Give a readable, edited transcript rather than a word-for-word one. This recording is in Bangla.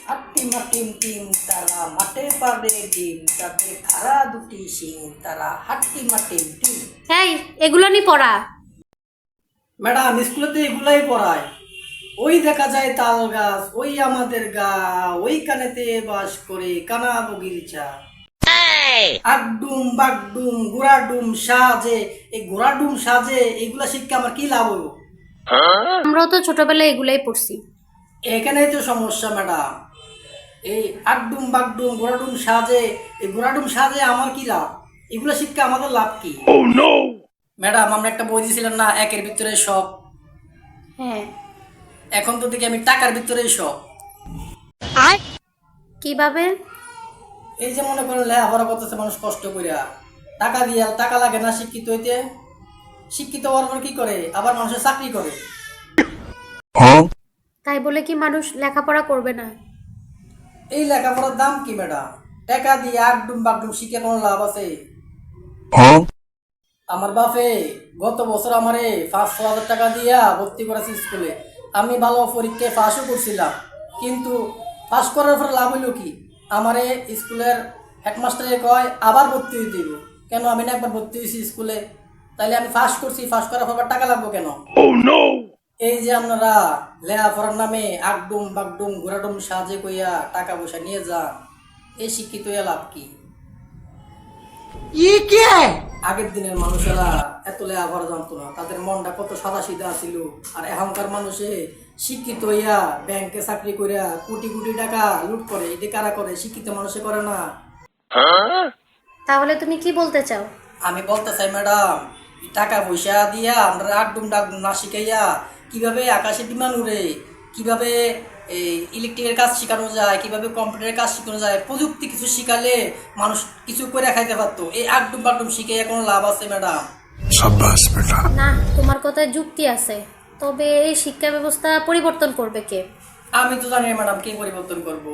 হাট্টিমা টিম টিম তারা মাঠে পারে ডিম, তাদের খাড়া দুটি শিং, তারা হাট্টিমা টিম টিম। এই এগুলো নি পড়া। ম্যাডাম স্কুলেতে এগুলাই পড়ায়। ওই দেখা যায় তাল গাছ, ওই আমাদের গা, ওই কানেতে বাস করে কানা বগিচা। আগডুম বাগডুম ঘোড়াডুম সাজে, এই ঘোড়াডুম সাজে এগুলা শিক্ষা আমার কি লাভ হইব? আমরাও তো ছোটবেলায় এগুলাই পড়ছি। এখানেই তো সমস্যা ম্যাডাম। এই আগডুম বাগডুম ঘোড়াডুম সাজে, এই ঘোড়াডুম সাজে আমার কি লাভ? এগুলা শিক্ষা আমাদের লাভ কি? ম্যাডাম আমরা একটা বই দিয়েছিলাম না, একের ভিতরে সব। হ্যাঁ, এখন তো দেখি আমি টাকার ভিতরেই সব। কিভাবে? এই যে মনে করেন লেখাপড়া করতেছে মানুষ কষ্ট করিয়া, টাকা দিয়া, টাকা লাগে না শিক্ষিত হইতে? শিক্ষিত হওয়ার পর কি করে? আবার মানুষের চাকরি করে। তাই বলে কি মানুষ লেখাপড়া করবে না? এই লেখাপড়ার দাম কি ম্যাডাম? টাকা দিয়ে আগডুম বাগডুম শিখে কোনো লাভ আছে? আমার বাপে গত বছর আমারে 5-6 হাজার টাকা দিয়া ভর্তি করেছে স্কুলে। আমি ভালো পরীক্ষায় পাশও করছিলাম, কিন্তু পাস করার পর লাভ হইল কি? আমারে স্কুলের হেডমাস্টারে কয় আবার ভর্তি হইতে দিব। কেন? আমি না একবার ভর্তি হয়েছি স্কুলে, তাইলে আমি পাস করছি, পাস করার পর আবার টাকা লাগবো কেন? এই যে আপনারা লেখাপড়ার নামে আগডুম বাগডুম ঘোড়াডুম সাজে কইয়া টাকা পয়সা নিয়ে যান, এই শিক্ষিত হইয়া লাভ কি? আগের দিনের মানুষেরা এত লেখাপড়া জানতো না, তাদের মনটা কত সাদা সিধা ছিল। আর এখনকার মানুষে শিক্ষিত হইয়া ব্যাংকে চাকরি করিয়া কোটি কোটি টাকা লুট করে। এটা কারা করে? শিক্ষিত মানুষে করে না। তাহলে তুমি কি বলতে চাও? আমি বলতে চাই ম্যাডাম, টাকা পয়সা দিয়া আমরা আগডুম ডাগডুম না শিখাইয়া কিভাবে আকাশে বিমান উড়ে, কিভাবে এই ইলেকট্রিকের কাজ শেখানো যায়, কিভাবে কম্পিউটারের কাজ শেখানো যায়, প্রযুক্তি কিছু শিখালে মানুষ কিছু করে খাইতে পারতো। এই আগডুম বাগডুম শিখাইয়া কোনো লাভ আছে ম্যাডাম? না, তোমার কথায় যুক্তি আছে, তবে এই শিক্ষা ব্যবস্থা পরিবর্তন করবে কে? আমি তো জানি না ম্যাডাম কে পরিবর্তন করবো।